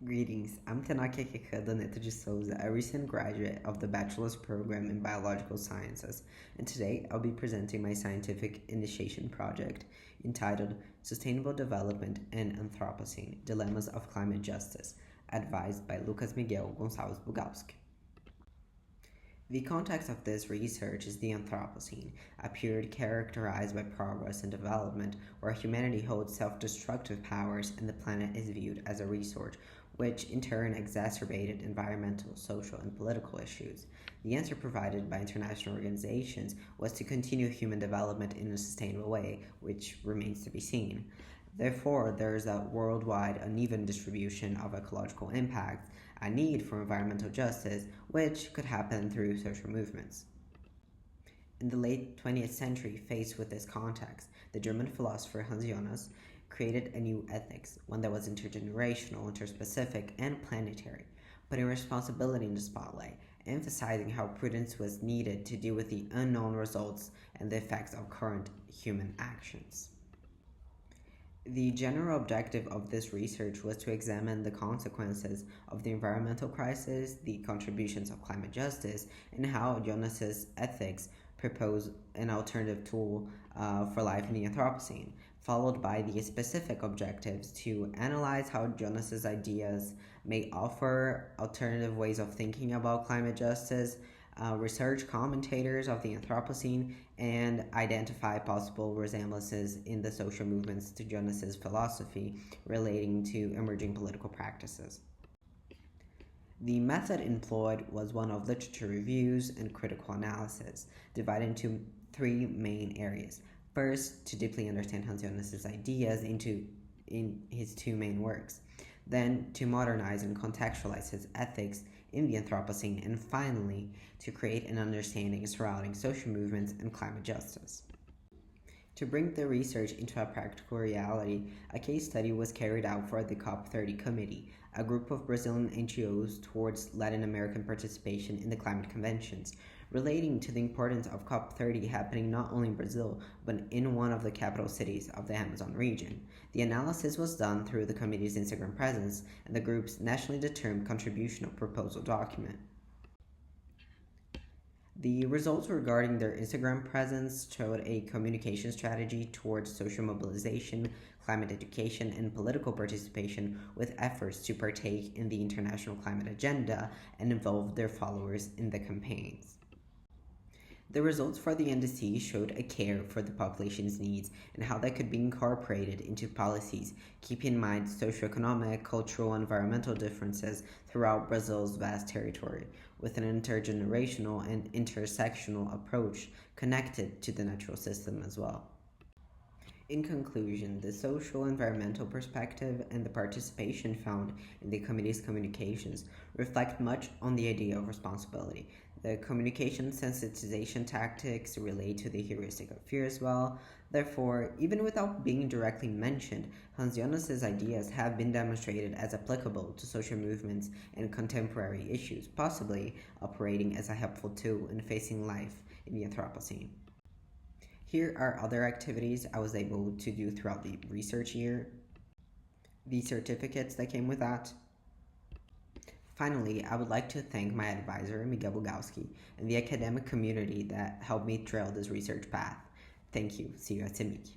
Greetings, I'm Tanaka Kekada Neto de Souza, a recent graduate of the Bachelor's Program in Biological Sciences, and today I'll be presenting my scientific initiation project entitled Sustainable Development and Anthropocene, Dilemmas of Climate Justice, advised by Lucas Miguel Gonçalves Bugalski. The context of this research is the Anthropocene, a period characterized by progress and development where humanity holds self-destructive powers and the planet is viewed as a resource, which in turn exacerbated environmental, social, and political issues. The answer provided by international organizations was to continue human development in a sustainable way, which remains to be seen. Therefore, there is a worldwide uneven distribution of ecological impacts, a need for environmental justice, which could happen through social movements. In the late 20th century, faced with this context, the German philosopher Hans Jonas created a new ethics, one that was intergenerational, interspecific, and planetary, putting responsibility in the spotlight, emphasizing how prudence was needed to deal with the unknown results and the effects of current human actions. The general objective of this research was to examine the consequences of the environmental crisis, the contributions of climate justice, and how Jonas's ethics propose an alternative tool for life in the Anthropocene, followed by the specific objectives to analyze how Jonas's ideas may offer alternative ways of thinking about climate justice, research commentators of the Anthropocene, and identify possible resemblances in the social movements to Jonas's philosophy relating to emerging political practices. The method employed was one of literature reviews and critical analysis, divided into three main areas. First, to deeply understand Hans Jonas's ideas in his two main works. Then, to modernize and contextualize his ethics in the Anthropocene, and finally, to create an understanding surrounding social movements and climate justice. To bring the research into a practical reality, a case study was carried out for the COP30 Committee, a group of Brazilian NGOs towards Latin American participation in the climate conventions, relating to the importance of COP30 happening not only in Brazil, but in one of the capital cities of the Amazon region. The analysis was done through the committee's Instagram presence and the group's nationally determined contribution proposal document. The results regarding their Instagram presence showed a communication strategy towards social mobilization, climate education, and political participation with efforts to partake in the international climate agenda and involve their followers in the campaigns. The results for the NDC showed a care for the population's needs and how that could be incorporated into policies, keeping in mind socioeconomic, cultural, and environmental differences throughout Brazil's vast territory, with an intergenerational and intersectional approach connected to the natural system as well. In conclusion, the social environmental perspective and the participation found in the committee's communications reflect much on the idea of responsibility. The communication sensitization tactics relate to the heuristic of fear as well. Therefore, even without being directly mentioned, Hans Jonas's ideas have been demonstrated as applicable to social movements and contemporary issues, possibly operating as a helpful tool in facing life in the Anthropocene. Here are other activities I was able to do throughout the research year, the certificates that came with that. Finally, I would like to thank my advisor, Miguel Bugalski, and the academic community that helped me trail this research path. Thank you. See you at CEMIC.